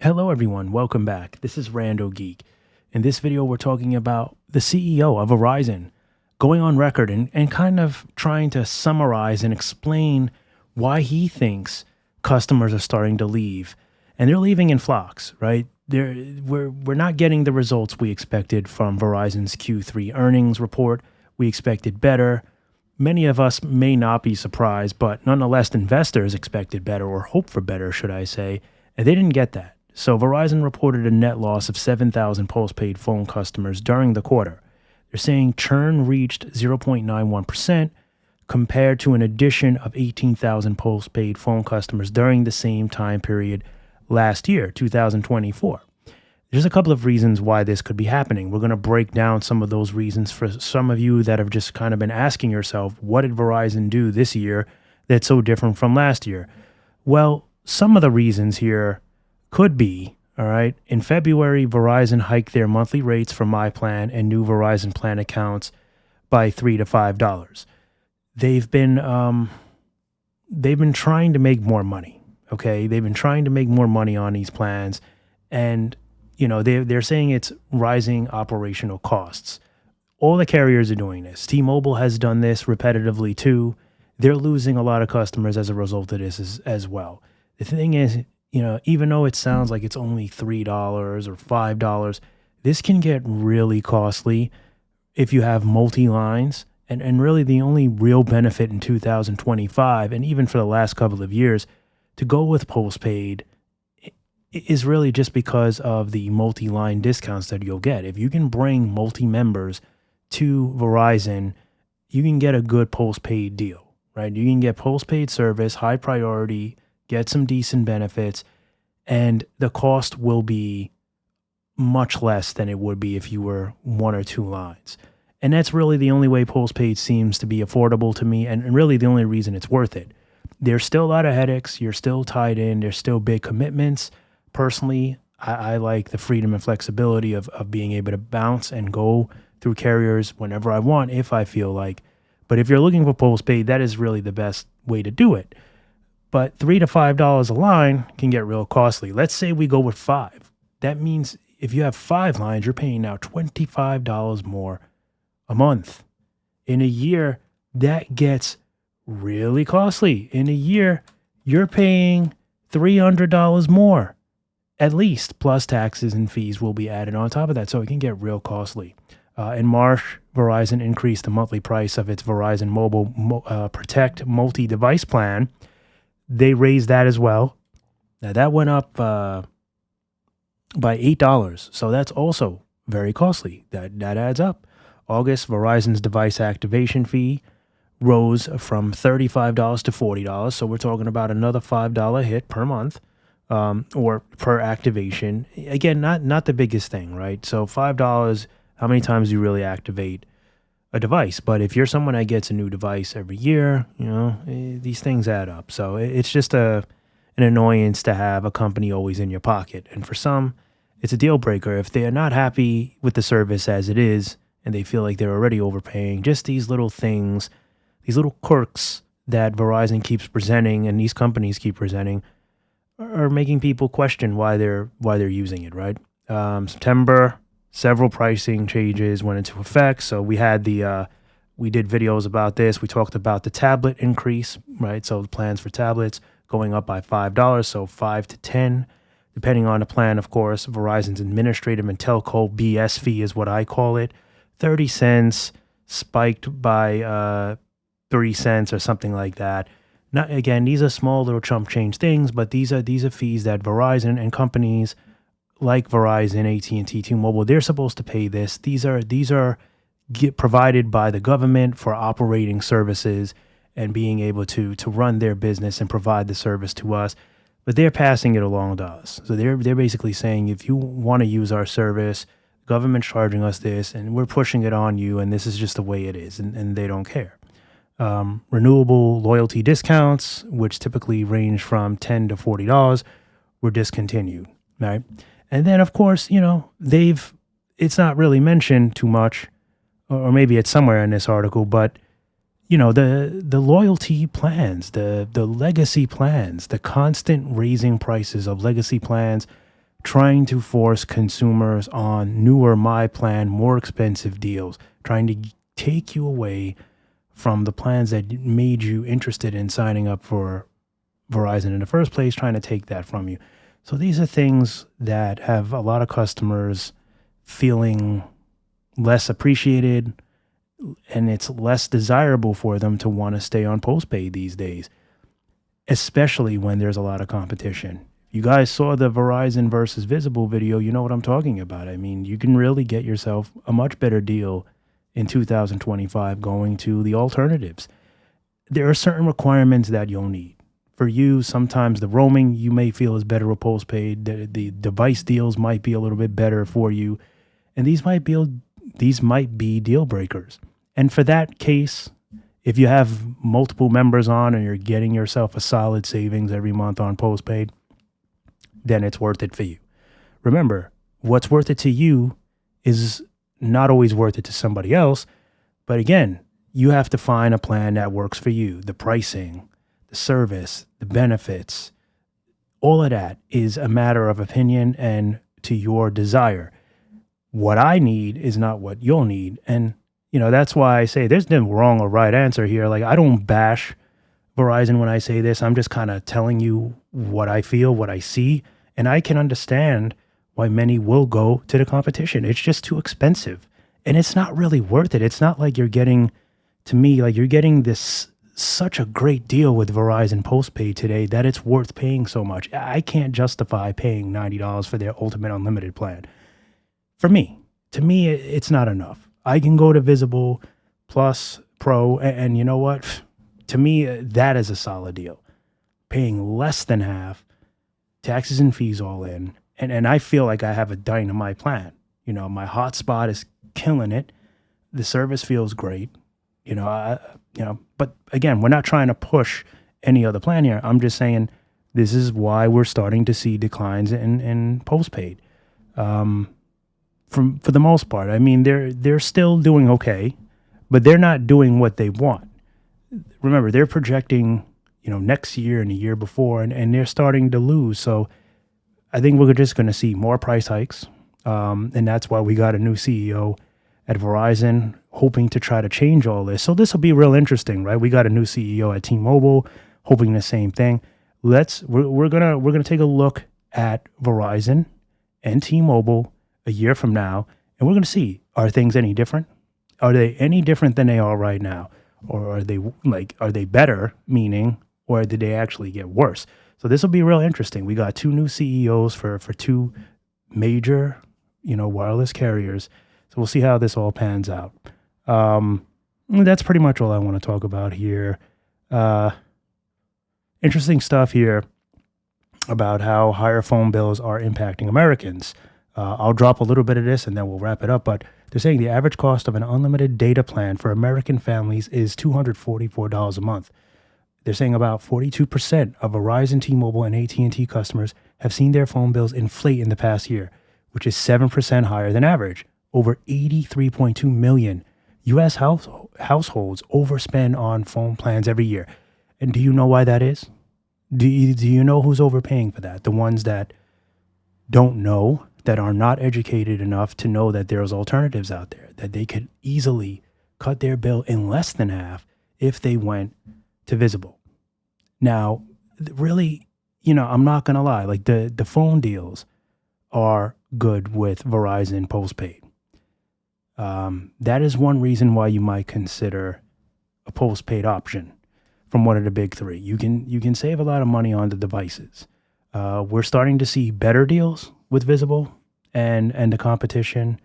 Hello everyone, welcome back. This is RandoGEEK. In this video, we're talking about the CEO of Verizon going on record and kind of trying to summarize and explain why he thinks customers are starting to leave. And they're leaving in flocks, right? We're not getting the results we expected from Verizon's Q3 earnings report. We expected better. Many of us may not be surprised, but nonetheless, investors expected better, or hoped for better, should I say, and they didn't get that. So Verizon reported a net loss of 7,000 postpaid phone customers during the quarter. They're saying churn reached 0.91% compared to an addition of 18,000 postpaid phone customers during the same time period last year, 2024. There's a couple of reasons why this could be happening. We're going to break down some of those reasons for some of you that have just kind of been asking yourself, what did Verizon do this year that's so different from last year? Well, some of the reasons here could be, all right, in February, Verizon hiked their monthly rates for My Plan and new Verizon plan accounts by $3 to $5. They've been trying to make more money. Okay, they've been trying to make more money on these plans, and they're saying it's rising operational costs. All the carriers are doing this. T-Mobile has done this repetitively too. They're losing a lot of customers as a result of this as well. The thing is, even though it sounds like it's only $3 or $5, this can get really costly if you have multi-lines. And really the only real benefit in 2025, and even for the last couple of years, to go with postpaid is really just because of the multi-line discounts that you'll get. If you can bring multi-members to Verizon, you can get a good postpaid deal, right? You can get postpaid service, high priority, get some decent benefits, and the cost will be much less than it would be if you were one or two lines. And that's really the only way postpaid seems to be affordable to me, and really the only reason it's worth it. There's still a lot of headaches. You're still tied in. There's still big commitments. Personally, I like the freedom and flexibility of being able to bounce and go through carriers whenever I want, if I feel like. But if you're looking for postpaid, that is really the best way to do it. But $3 to $5 a line can get real costly. Let's say we go with 5. That means if you have 5 lines, you're paying now $25 more a month. In a year, that gets really costly. In a year, you're paying $300 more, at least, plus taxes and fees will be added on top of that. So it can get real costly. In March, Verizon increased the monthly price of its Verizon Mobile Protect multi-device plan. They raised that as well. Now that went up by $8. So that's also very costly. That adds up. August, Verizon's device activation fee rose from $35 to $40. So we're talking about another $5 hit per month, or per activation. Again, not the biggest thing, right? So $5, how many times do you really activate a device? But if you're someone that gets a new device every year, these things add up. So it's just an annoyance to have a company always in your pocket. And for some, it's a deal breaker. If they are not happy with the service as it is, and they feel like they're already overpaying, just these little things, these little quirks that Verizon keeps presenting and these companies keep presenting are making people question why they're using it, right? September, several pricing changes went into effect. So we had we did videos about this. We talked about the tablet increase, right? So the plans for tablets going up by $5, so $5 to $10, depending on the plan, of course. Verizon's administrative and telco BS fee is what I call it. 30 cents spiked by 3 cents or something like that. Not, again, these are small little chump change things, but these are fees that Verizon and companies like Verizon, at&t, T-Mobile, they're supposed to pay this. These are provided by the government for operating services and being able to run their business and provide the service to us. But they're passing it along to us. So they're basically saying, if you want to use our service, government's charging us this, and we're pushing it on you, and this is just the way it is, and they don't care. Renewable loyalty discounts, which typically range from $10 to $40, were discontinued, right? And then, of course, it's not really mentioned too much, or maybe it's somewhere in this article, but, the loyalty plans, the legacy plans, the constant raising prices of legacy plans, trying to force consumers on newer My Plan, more expensive deals, trying to take you away from the plans that made you interested in signing up for Verizon in the first place, trying to take that from you. So these are things that have a lot of customers feeling less appreciated, and it's less desirable for them to want to stay on postpaid these days, especially when there's a lot of competition. You guys saw the Verizon versus Visible video. You know what I'm talking about. I mean, you can really get yourself a much better deal in 2025 going to the alternatives. There are certain requirements that you'll need. For you, sometimes the roaming you may feel is better with postpaid. The device deals might be a little bit better for you. And these might be deal breakers. And for that case, if you have multiple members on and you're getting yourself a solid savings every month on postpaid, then it's worth it for you. Remember, what's worth it to you is not always worth it to somebody else. But again, you have to find a plan that works for you. The pricing, the service, the benefits, all of that is a matter of opinion and to your desire. What I need is not what you'll need. And, that's why I say there's no wrong or right answer here. Like, I don't bash Verizon when I say this. I'm just kind of telling you what I feel, what I see. And I can understand why many will go to the competition. It's just too expensive. And it's not really worth it. It's not like you're getting, to me, like you're getting this such a great deal with Verizon postpaid today that it's worth paying so much. I can't justify paying $90 for their ultimate unlimited plan. To me, it's not enough. I can go to Visible Plus Pro, and you know what? To me, that is a solid deal. Paying less than half, taxes and fees all in, and I feel like I have a dynamite plan. My hotspot is killing it. The service feels great. But again, we're not trying to push any other plan here. I'm just saying this is why we're starting to see declines in postpaid. For the most part, I mean, they're still doing okay, but they're not doing what they want. Remember, they're projecting, next year and the year before, and they're starting to lose. So I think we're just going to see more price hikes, and that's why we got a new CEO at Verizon, hoping to try to change all this. So this will be real interesting, right? We got a new CEO at T-Mobile, hoping the same thing. We're gonna take a look at Verizon and T-Mobile a year from now, and we're gonna see, are things any different? Are they any different than they are right now, or are they better? Meaning, or did they actually get worse? So this will be real interesting. We got two new CEOs for two major, wireless carriers. So we'll see how this all pans out. That's pretty much all I want to talk about here. Interesting stuff here about how higher phone bills are impacting Americans. I'll drop a little bit of this and then we'll wrap it up. But they're saying the average cost of an unlimited data plan for American families is $244 a month. They're saying about 42% of Verizon, T-Mobile, and at&t customers have seen their phone bills inflate in the past year, which is 7% higher than average. Over 83.2 million U.S. households overspend on phone plans every year. And do you know why that is? Do you know who's overpaying for that? The ones that don't know, that are not educated enough to know that there's alternatives out there, that they could easily cut their bill in less than half if they went to Visible. Now, really, I'm not going to lie, like the phone deals are good with Verizon postpaid. That is one reason why you might consider a postpaid option from one of the big three. You can save a lot of money on the devices. We're starting to see better deals with Visible and the competition,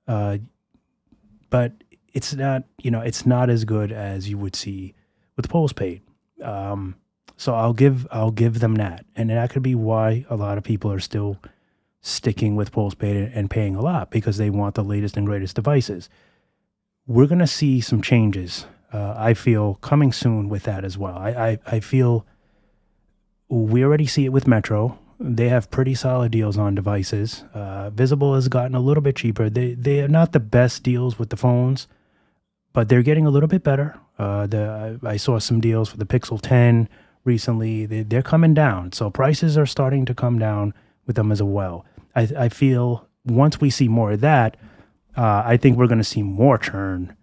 but it's not as good as you would see with postpaid. So I'll give them that, and that could be why a lot of people are still sticking with postpaid and paying a lot, because they want the latest and greatest devices. We're going to see some changes, I feel, coming soon with that as well. I feel we already see it with Metro. They have pretty solid deals on devices. Visible has gotten a little bit cheaper. They are not the best deals with the phones, but they're getting a little bit better. I saw some deals for the Pixel 10 recently. They're coming down. So prices are starting to come down with them as well. I feel once we see more of that, I think we're going to see more churn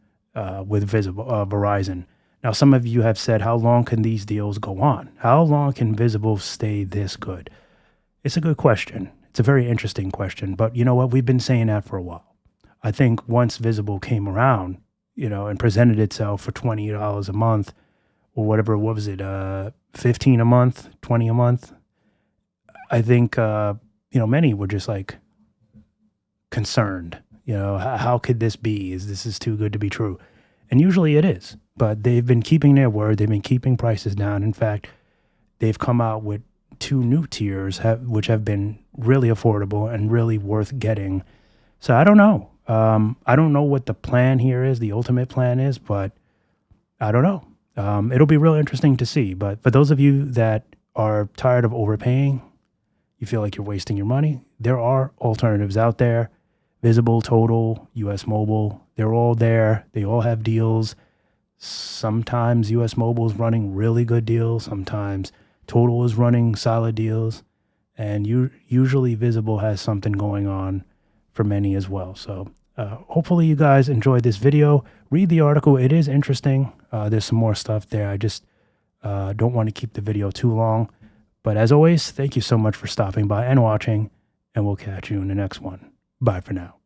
with Verizon. Now, some of you have said, how long can these deals go on? How long can Visible stay this good? It's a good question. It's a very interesting question. But you know what? We've been saying that for a while. I think once Visible came around, and presented itself for $20 a month or whatever, what was it, 15 a month, 20 a month? I think, many were just like concerned. How could this be? This is too good to be true? And usually it is, but they've been keeping their word. They've been keeping prices down. In fact, they've come out with 2 new tiers, which have been really affordable and really worth getting. So I don't know. I don't know what the plan here is, the ultimate plan is, but I don't know. It'll be real interesting to see. But for those of you that are tired of overpaying, you feel like you're wasting your money, there are alternatives out there. Visible, Total, US Mobile, they're all there. They all have deals. Sometimes US Mobile is running really good deals. Sometimes Total is running solid deals. And usually Visible has something going on for many as well. So hopefully you guys enjoyed this video. Read the article. It is interesting. There's some more stuff there. I just don't want to keep the video too long. But as always, thank you so much for stopping by and watching, and we'll catch you in the next one. Bye for now.